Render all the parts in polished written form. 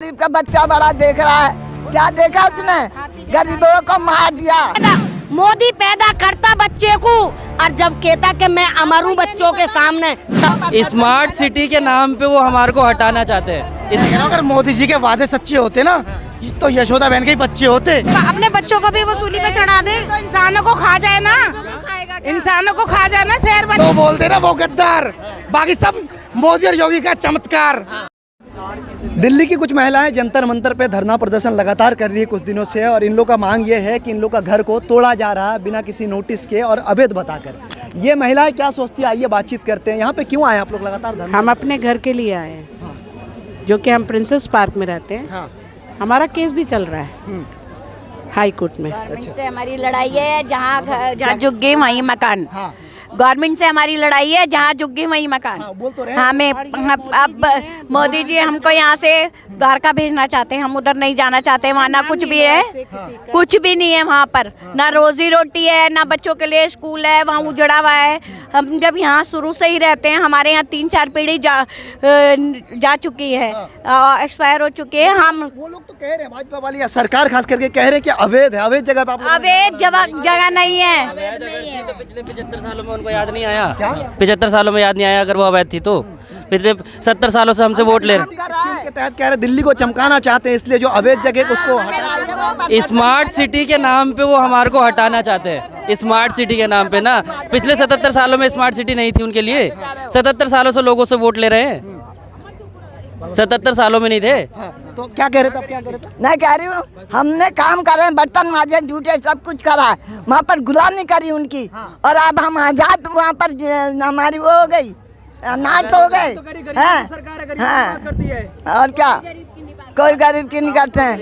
गरीब का बच्चा बड़ा देख रहा है, क्या देखा उसने? गरीबों को मार दिया। मोदी पैदा करता बच्चे को और जब कहता कि मैं अमर हूं बच्चों के सामने। स्मार्ट सिटी के नाम पे वो हमारे को हटाना चाहते हैं। अगर मोदी जी के वादे सच्चे होते ना तो यशोदा बहन के ही बच्चे होते। अपने बच्चों को भी वो सूली पे चढ़ा दे। तो इंसानों को खा जाए ना, इंसानों को खा जाए ना शहर में। तो बोल दे ना वो गद्दार, बाकी सब मोदी और योगी का चमत्कार। दिल्ली की कुछ महिलाएं जंतर मंतर पे धरना प्रदर्शन लगातार कर रही है कुछ दिनों से, और इन लोग का मांग ये है कि इन लोग का घर को तोड़ा जा रहा है बिना किसी नोटिस के और अवैध बताकर। ये महिलाएं क्या सोचती है, आइए बातचीत करते हैं। यहाँ पे क्यों आए आप लोग लगातार धरना? हम अपने घर के लिए आए हैं, जो कि हम प्रिंसेस पार्क में रहते हैं। हमारा केस भी चल रहा है हाई कोर्ट में। गवर्नमेंट से हमारी लड़ाई है, जहाँ झुक गए वहीं मकान। गवर्नमेंट से हमारी लड़ाई है, जहाँ झुक गई वहीं मकान। बोल तो रहे हमें अब मोदी जी हमको यहाँ से द्वारका भेजना चाहते हैं, हम उधर नहीं जाना चाहते। वहाँ ना कुछ भी है, कुछ भी नहीं है वहाँ पर, ना रोजी रोटी है, ना बच्चों के लिए स्कूल है, वहाँ उजड़ा हुआ है। हम जब यहाँ शुरू से ही रहते हैं, हमारे यहाँ 3-4 पीढ़ी जा चुकी है, एक्सपायर हो चुके हैं। हम वो लोग तो कह रहे हैं, भाजपा वाली या सरकार खास करके कह रहे हैं कि अवैध है, अवैध जगह पे आप लोग। अवैध जगह नहीं है। तो पिछले 75 सालों में उनको याद नहीं आया? 75 सालों में याद नहीं आया अगर वो अवैध थी तो? पिछले 70 सालों से हमसे वोट ले रहे। स्कीम के तहत कह रहे दिल्ली को चमकाना चाहते हैं, इसलिए जो अवैध जगह उसको हटा। स्मार्ट सिटी के नाम पे वो हमारे को हटाना चाहते हैं। स्मार्ट सिटी के नाम पे ना, पिछले 77 सालों में स्मार्ट सिटी नहीं थी उनके लिए। 77 सालों से लोगों से वोट ले रहे हैं, 77 सालों में नहीं थे। तो क्या कह रहे थे, अब क्या कह रहे थे? नहीं कह रही हूँ, हमने काम करे, बर्तन माजे, झूठे सब कुछ करा, वहाँ पर गुलामी करी उनकी। और अब हम आजाद, वहाँ पर हमारी वो हो गई, नाट हो गए। और क्या, कोई गरीब की नहीं करते हैं।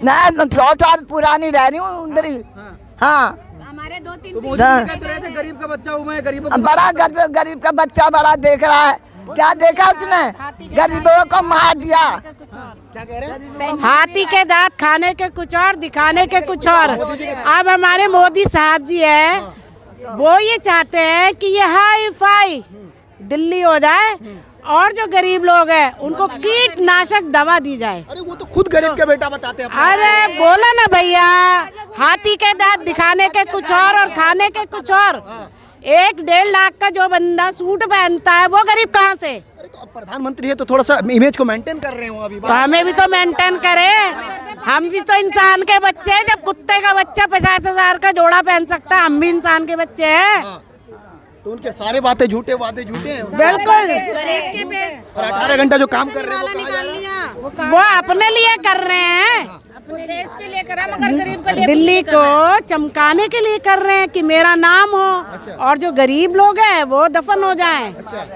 नहीं, 100 साल पुरानी रह रही हूँ उधर ही। हाँ, हमारे 2-3 गरीब का बच्चा हूँ मैं, गरीब बड़ा गरीब का बच्चा बड़ा देख रहा है, क्या देखा उसने? गरीबों को मार दिया। क्या कह रहे हैं? हाथी के दांत खाने के कुछ और, दिखाने के कुछ और। अब हमारे मोदी साहब जी है, वो ये चाहते हैं कि ये हाई फाई दिल्ली हो जाए और जो गरीब लोग हैं उनको कीटनाशक दवा दी जाए। अरे वो तो खुद गरीब के बेटा बताते हैं। अरे बोला ना भैया, हाथी के दांत दिखाने के कुछ और खाने के कुछ और। 1-1.5 लाख का जो बंदा सूट पहनता है वो गरीब कहाँ से? अरे तो अब प्रधानमंत्री है तो थोड़ा सा इमेज को मेंटेन कर रहे हो अभी। तो हमें भी तो मेंटेन करें, हम भी तो इंसान के बच्चे हैं। जब कुत्ते का बच्चा 50,000 का जोड़ा पहन सकता है, हम भी इंसान के बच्चे हैं। तो उनके सारे बातें झूठे, वादे झूठे हैं। बिल्कुल। और 18 घंटा जो काम कर रहे हैं वो अपने लिए कर रहे हैं, देश के लिए करा, मगर गरीब के लिए दिल्ली को चमकाने के लिए कर रहे हैं कि मेरा नाम हो और जो गरीब लोग हैं वो दफन हो जाएं।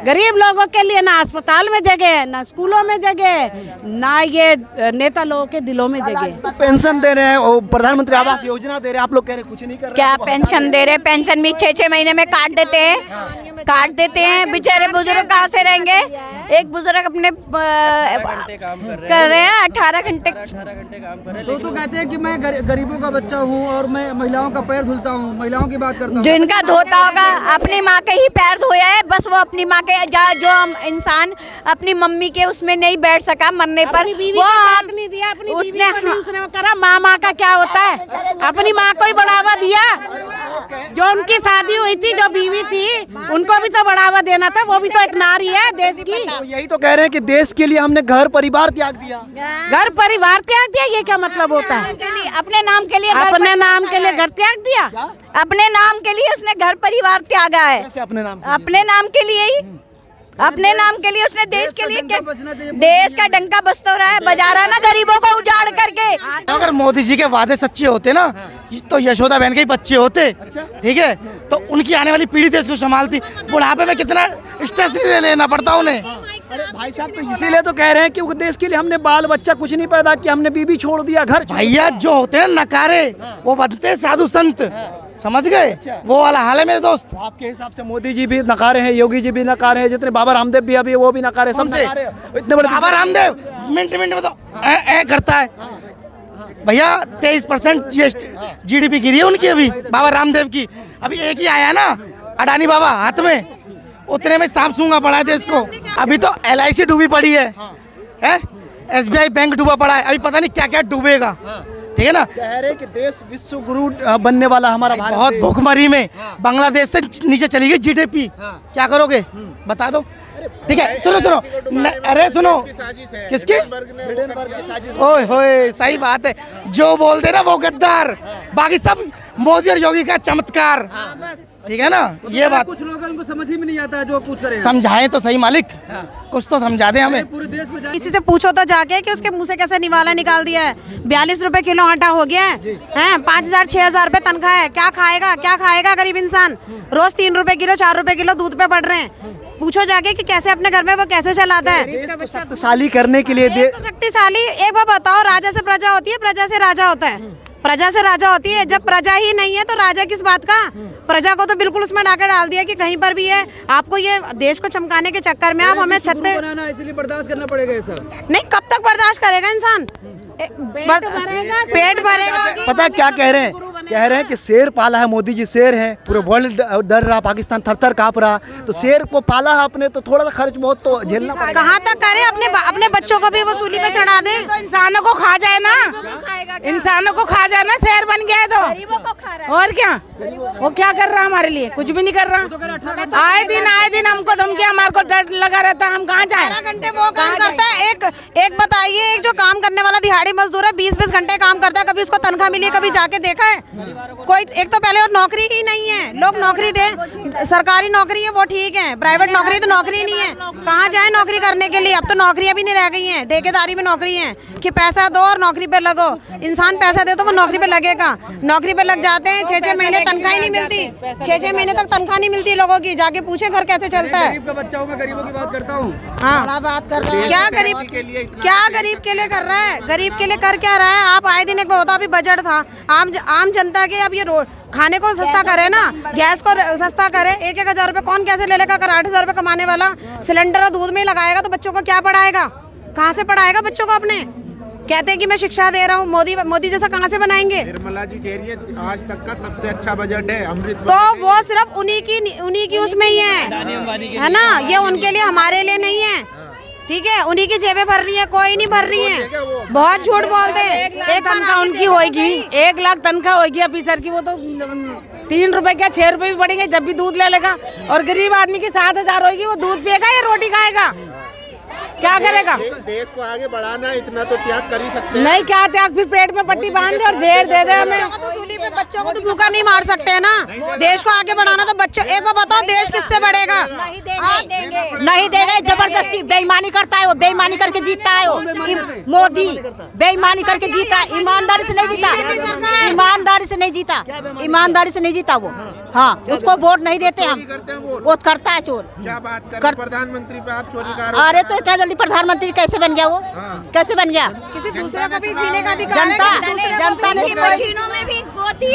गरीब लोगों के लिए ना अस्पताल में जगह है, ना स्कूलों में जगह है, ना ये नेता लोगों के दिलों में जगह है। पेंशन दे रहे हैं और प्रधानमंत्री आवास योजना दे रहे हैं, आप लोग कह रहे हैं कुछ नहीं कर रहे। क्या पेंशन दे रहे? पेंशन भी 6-6 महीने में काट देते हैं। बेचारे बुजुर्ग कहाँ से रहेंगे? एक बुजुर्ग अपने कर रहे हैं 18 घंटे काम कर रहे हैं। तो कहते हैं कि मैं गरीबों का बच्चा हूँ और मैं महिलाओं का पैर धुलता हूँ, महिलाओं की बात करता हूँ। जिनका धोता होगा अपनी माँ के ही पैर धोया है, बस वो अपनी माँ के जो इंसान अपनी मम्मी के उसमें नहीं बैठ सका मरने पर, वो हम नहीं दिया, अपनी उसने करा। माँ का क्या होता है? अपनी माँ को ही बढ़ावा दिया। जो उनकी शादी हुई थी, जो बीवी थी, उनको भी तो बढ़ावा देना था। वो भी तो एक नारी है देश की। यही तो कह रहे हैं कि देश के लिए हमने घर परिवार त्याग दिया। घर परिवार त्याग दिया, ये क्या मतलब होता है? अपने नाम के लिए अपने नाम के लिए घर त्याग दिया। अपने नाम के लिए उसने घर परिवार त्यागा है। अपने नाम के लिए ही, अपने नाम के लिए उसने देश के लिए क्या, देश का डंका बजता रहा है, बजा रहा है ना गरीबों को उजाड़ करके। अगर मोदी जी के वादे सच्चे होते ना तो यशोदा बहन के ही बच्चे होते। ठीक है, तो उनकी आने वाली पीढ़ी देश को संभालती। बुढ़ापे में कितना स्ट्रेस नहीं लेना पड़ता उन्हें। अरे भाई साहब, तो इसीलिए तो कह रहे हैं कि वो देश के लिए हमने बाल बच्चा कुछ नहीं पैदा किया, हमने बीबी छोड़ दिया, घर। भैया जो होते हैं नकारे वो बनते हैं साधु संत, समझ गए? वो वाला हाल है मेरे दोस्त। आपके हिसाब से मोदी जी भी नकारे हैं, योगी जी भी नकारे हैं, जितने बाबा रामदेव भी अभी वो भी नकारे, सबसे इतने बड़े। बाबा रामदेव मिनट में तो ए करता है। भैया 23% GDP गिरी है उनकी अभी, बाबा रामदेव की। अभी एक ही आया ना अडानी बाबा हाथ में, उतने में सांप सूंगा पड़ा है देश को। अभी तो LIC डूबी पड़ी है। SBI बैंक डूबा पड़ा है, अभी पता नहीं क्या क्या डूबेगा। ठीक है ना, कह रहे कि देश विश्व गुरु बनने वाला हमारा भारत बहुत देश। भूखमरी में बांग्लादेश से नीचे चली गई GDP। क्या करोगे बता दो। ठीक है, सुनो सुनो अरे सुनो, किसकी? ओए होए, सही बात है, जो बोल दे ना वो गद्दार, बाकी सब मोदी और योगी का चमत्कार। ठीक है ना, ये बात कुछ लोग हैं उनको समझ ही में नहीं आता है जो कुछ करें। समझाएं तो सही मालिक, कुछ तो समझा दे हमें। पूरे देश में किसी से पूछो तो जाके कि उसके मुंह से कैसे निवाला निकाल दिया है। 42 रुपए किलो आटा हो गया है, 5,000 6,000 रुपए तनख्वाह है। क्या खाएगा गरीब इंसान? रोज 3 रुपए किलो 4 रुपए किलो दूध पे पड़ रहे हैं। पूछो जाके कि कैसे अपने घर में वो कैसे चलाता है। देश को शक्तिशाली करने के लिए देश को शक्तिशाली, एक बार बताओ, राजा से प्रजा होती है, प्रजा से राजा होता है। प्रजा से राजा होती है, जब प्रजा ही नहीं है तो राजा किस बात का? प्रजा को तो बिल्कुल उसमें डाका डाल दिया कि कहीं पर भी है। आपको ये देश को चमकाने के चक्कर में आप हमें छत पे बनाना है, इसलिए बर्दाश्त करना पड़ेगा ऐसा। नहीं, कब तक बर्दाश्त करेगा इंसान? पेट भरेगा। पता है क्या कह रहे हैं? कह रहे हैं कि शेर पाला है मोदी जी, शेर है, पूरे वर्ल्ड डर रहा, पाकिस्तान थर थर काँप रहा, तो शेर को पाला है अपने, तो थोड़ा सा खर्च बहुत तो झेलना पड़ेगा। कहाँ तक करे? अपने बच्चों को भी वसूली पे चढ़ा दे। तो इंसानों को खा जाए ना, इंसानों को खा जाए ना, शेर बन गया है तो। और क्या वो क्या कर रहा है हमारे लिए? कुछ भी नहीं कर रहा। आए दिन हमको धमकी, हमारे को डर लगा रहता है, हम कहाँ जाए? 12 घंटे वो काम करता है। एक बताइए, एक जो काम करने वाला दिहाड़ी मजदूर है 20-20 घंटे काम करता है, कभी उसको तनख्वाह मिली है? कभी जाके देखा है कोई? एक तो पहले और नौकरी ही नहीं है, लोग नौकरी दे, सरकारी नौकरी है वो ठीक है, प्राइवेट नौकरी तो नौकरी नहीं है। कहाँ जाए नौकरी करने के लिए? अब तो नौकरियां भी नहीं रह गई हैं, ठेकेदारी में नौकरी है कि पैसा दो और नौकरी पे लगो। इंसान पैसा दे तो वो नौकरी पे लगेगा, नौकरी पे लग जाते हैं, 6-6 महीने तनख्वाह ही नहीं मिलती, 6-6 महीने तक तनख्वाह नहीं मिलती लोगों की। जाके पूछे घर कैसे चलता है। गरीब का बच्चा हूँ, मैं गरीबों की बात करता हूँ। हाँ, बात कर रहा है। क्या गरीब के लिए कर रहा है? गरीब के लिए कर क्या रहा है? आप आए दिन एक बताओ, अभी बजट था आम जनता के, अब ये खाने को सस्ता करे ना, गैस को सस्ता करे। 1-1 हज़ार रुपये कौन कैसे ले लेगा? अगर 8,000 रुपये कमाने वाला सिलेंडर और दूध में ही लगाएगा तो बच्चों को क्या पढ़ाएगा? कहाँ से पढ़ाएगा बच्चों को अपने? कहते हैं कि मैं शिक्षा दे रहा हूँ, मोदी जैसा कहाँ से बनाएंगे? निर्मला जी कह रही है आज तक का सबसे अच्छा बजट है अमृत। तो वो सिर्फ उन्हीं की उसमें ही है ना, ये उनके लिए, हमारे लिए नहीं है। ठीक है, उन्हीं की जेबें भर रही है, कोई नहीं भर रही है। बहुत झूठ बोलते हैं। एक तनख्वाह उनकी होगी, 1 लाख तनख्वाह होगी ऑफिसर की, वो तो 3 रुपए क्या 6 रुपए भी बढ़ेंगे जब भी दूध ले लेगा। और गरीब आदमी की 7,000 होगी, वो दूध पिएगा या रोटी खाएगा? क्या करेगा? देश को आगे बढ़ाना है, इतना तो त्याग कर ही सकते हैं। नहीं, क्या त्याग? फिर पेट में पट्टी बांध दे और जहर दे दे हमें। बच्चों को तो भूखा नहीं मार सकते है ना। देश को आगे बढ़ाना तो बच्चों, एक बार बताओ, देश किससे बढ़ेगा? नहीं देंगे, जबरदस्ती बेईमानी करता है वो, बेईमानी करके जीतता है वो। मोदी बेईमानी करके जीता है, ईमानदारी से नहीं जीता, ईमानदारी से नहीं जीता, ईमानदारी से नहीं जीता वो। हाँ, उसको वोट नहीं देते हम, वो करता है चोर। क्या बात कर प्रधानमंत्री पे आप चोरी कर? अरे तो इतना जल्दी प्रधानमंत्री कैसे बन गया वो? कैसे बन गया? किसी दूसरे का भी जीने का अधिकार है। जनता ने मशीनों में भी वो थी,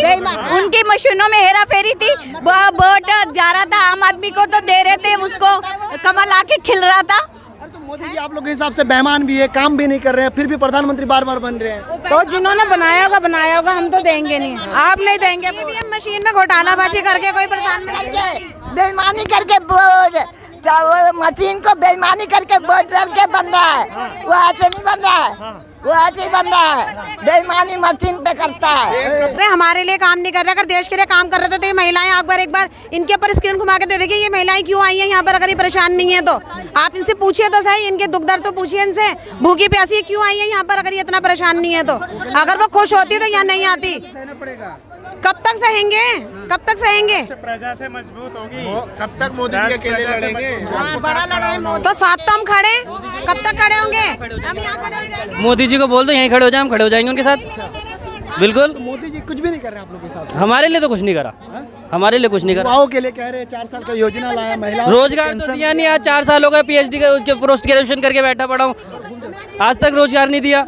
उनकी मशीनों में हेरा फेरी थी। वोट जा रहा था आम आदमी को तो दे रहे थे, उसको कमल आके खिल रहा था। तो मोदी जी आप लोग के हिसाब से बेईमान भी है, काम भी नहीं कर रहे हैं, फिर भी प्रधानमंत्री बार बार बन रहे हैं। तो जिन्होंने बनाया होगा, हम तो देंगे नहीं, आप नहीं देंगे। ईवीएम मशीन में घोटालाबाजी करके कोई प्रधानमंत्री बेईमानी करके वोट, वो मशीन को बेईमानी करके वोट डाल के बन रहा है, वो ऐसे नहीं बन रहा है, वो ऐसे ही बन रहा है, बेईमानी मशीन पे करता है। अरे हमारे लिए काम नहीं कर रहे, अगर देश के लिए काम कर रहे थे तो ये महिलाएं एक बार इनके ऊपर स्क्रीन घुमा के दे देखिए, ये महिलाएं क्यों आई हैं यहाँ पर? अगर ये परेशान नहीं है तो आप इनसे पूछिए तो सही, इनके दुख दर्द तो पूछिए इनसे, भूखी प्यासी क्यों आई है यहाँ पर? अगर ये इतना परेशान नहीं है तो, अगर वो खुश होती तो यहाँ नहीं आती। कब तक सहेंगे? कब तक सहेंगे? प्रजा से मजबूत होगी। कब तक मोदी जी अकेले लड़ेंगे? बड़ा लड़ाई तो साथ तो हम खड़े, कब तक खड़े होंगे? हम यहाँ खड़े हो जाएंगे। मोदी जी को बोल दो यहीं खड़े हो जाए, हम खड़े हो जाएंगे उनके साथ। बिल्कुल। तो मोदी जी कुछ भी नहीं कर रहे हैं आप लोग के साथ? हमारे लिए तो कुछ नहीं करा, हमारे लिए कुछ नहीं करा। युवाओं के लिए कह रहे हैं 4 साल का योजना लाया, महिलाओं रोजगार तो दिया नहीं। आज 4 साल हो गए PhD के पोस्ट ग्रेजुएशन करके बैठा पड़ा हूँ, आज तक रोजगार नहीं दिया।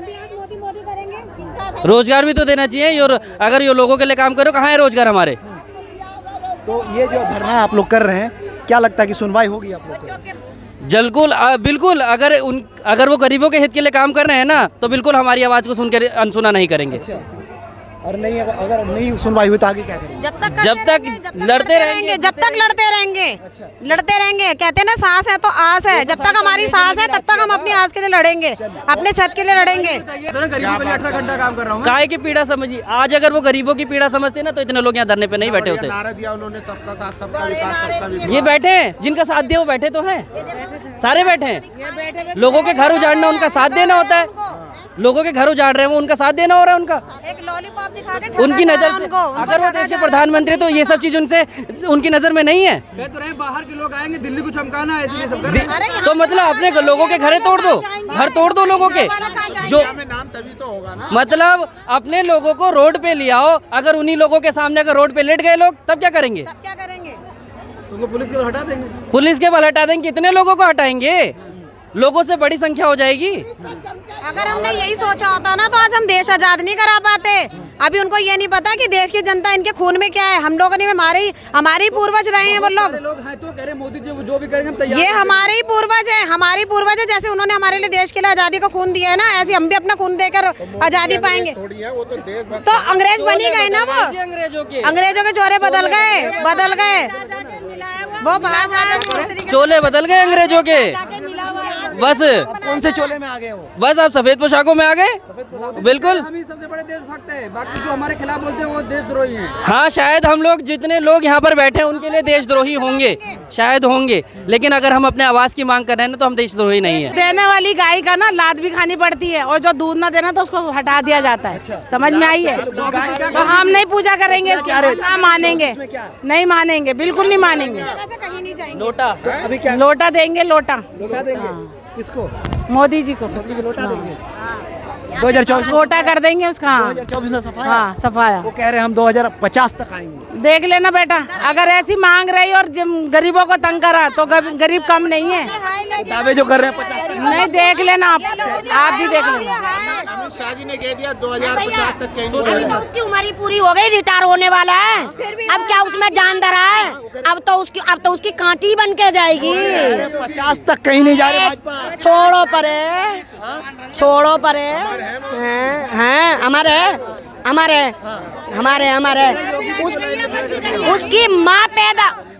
रोजगार भी तो देना चाहिए। और अगर ये लोगों के लिए काम करो, कहाँ है रोजगार हमारे? तो ये जो धरना आप लोग कर रहे हैं, क्या लगता है कि सुनवाई होगी आप लोग को? बिल्कुल। अगर वो गरीबों के हित के लिए काम कर रहे हैं ना, तो बिल्कुल हमारी आवाज़ को सुन कर अनसुना नहीं करेंगे। और नहीं अगर नहीं सुनवाई हुई तो आगे क्या करेंगे? जब तक लड़ते रहेंगे, जब तक लड़ते रहेंगे, लड़ते रहेंगे। कहते हैं ना सांस है तो आस है, जब तक हमारी सांस है तब तक हम अपनी आस के लिए लड़ेंगे, अपने छत के लिए लड़ेंगे। गरीबों के लिए 18 घंटा काम कर रहा हूँ। काहे की पीड़ा समझिए, आज अगर वो गरीबों की पीड़ा समझते ना तो इतने लोग यहाँ धरने पे नहीं बैठे होते। नारा दिया उन्होंने, सबका साथ सबका विकास सबका विकास। ये बैठे हैं, जिनका साथ दिया वो बैठे तो हैं, सारे बैठे हैं। लोगों के घर उजाड़ना उनका साथ देना होता है, लोगों के घर उजाड़ रहे हैं वो उनका साथ देना हो रहा है उनका। एक लॉलीपॉप दिखा के उनकी नजर से अगर वो देश के प्रधानमंत्री तो ये सब चीज उनसे उनकी नजर में नहीं है। कह तो रहे हैं बाहर के लोग आएंगे, दिल्ली को चमकाना है, इसलिए सब कर रहे हैं। तो मतलब अपने लोगों के घरे तोड़ दो, घर तोड़ दो लोगों के, जो नाम तभी तो होगा ना। मतलब अपने लोगों को रोड पे ले आओ, अगर उन्हीं लोगों के सामने अगर रोड पे लेट गए लोग तब क्या करेंगे? क्या करेंगे? उनको पुलिस के बल हटा देंगे। पुलिस के बल हटा देंगे, कितने लोगों को हटाएंगे? लोगों से बड़ी संख्या हो जाएगी। अगर हमने यही सोचा होता ना तो आज हम देश आजाद नहीं करा पाते। अभी उनको ये नहीं पता कि देश की जनता इनके खून में क्या है। हम लोगों ने हमारे पूर्वज रहे हैं वो लोग हैं, तो कह रहे मोदी जी जो भी करेंगे हम तैयार। ये हमारे ही पूर्वज है, हमारे पूर्वज है। जैसे उन्होंने हमारे लिए देश के लिए आजादी का खून दिया है ना, ऐसे हम भी अपना खून देकर आजादी पाएंगे। तो अंग्रेज बनी गए ना, वो अंग्रेजों के चोरे बदल गए वो बाहर जा चोले बदल गए अंग्रेजों के। बस कौन से चोले में आ गए वो? बस आप सफेद पोशाकों में आ गए। बिल्कुल, हम ही सबसे बड़े देशभक्त हैं, बाकी जो हमारे खिलाफ बोलते हैं वो देशद्रोही हैं। हाँ, शायद हम लोग जितने लोग यहाँ पर बैठे हैं उनके लिए देशद्रोही होंगे, शायद होंगे, लेकिन अगर हम अपने आवाज की मांग कर रहे हैं ना तो हम देशद्रोही नहीं है। देने वाली गाय का ना लात भी खानी पड़ती है, और जो दूध ना देना तो उसको हटा दिया जाता है। समझ में आई है? तो हम नहीं पूजा करेंगे इसकी, ना मानेंगे, नहीं मानेंगे, बिल्कुल नहीं मानेंगे। कहीं नहीं जाएंगे। लोटा अभी क्या लोटा देंगे, लोटा देंगे? किसको? मोदी जी को लोटा देंगे 2024 लोटा कर देंगे उसका। 2024 में सफाया। हाँ, सफाया। वो कह रहे हैं हम 2050 तक आएंगे। देख लेना बेटा, अगर ऐसी मांग रही और गरीबों को तंग करा तो गरीब कम नहीं है। दावे जो कर रहे हैं 50 तक। नहीं, देख लेना आप भी देख लेना। अमित शाह जी ने कह दिया 2050 तक कहेंगे। तो उसकी उम्र ही पूरी हो गई, रिटायर होने वाला है। अब क्या उसमें जान धरा है? अब तो उसकी कांटी बन के जाएगी। 50 तक कहीं नहीं जा रहे भाजपा। छोड़ो परे हैं हमारे उसकी माँ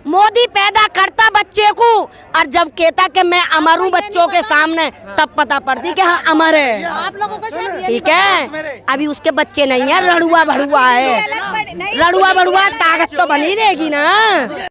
मोदी पैदा करता बच्चे को, और जब कहता कि मैं अमर हूँ बच्चों के सामने, तब पता पड़ती कि हाँ अमर है। आप लोगों को शायद ठीक है, अभी उसके बच्चे नहीं है, रड़ुआ भड़ुआ है। रड़ुआ भड़ुआ ताकत तो बनी रहेगी ना।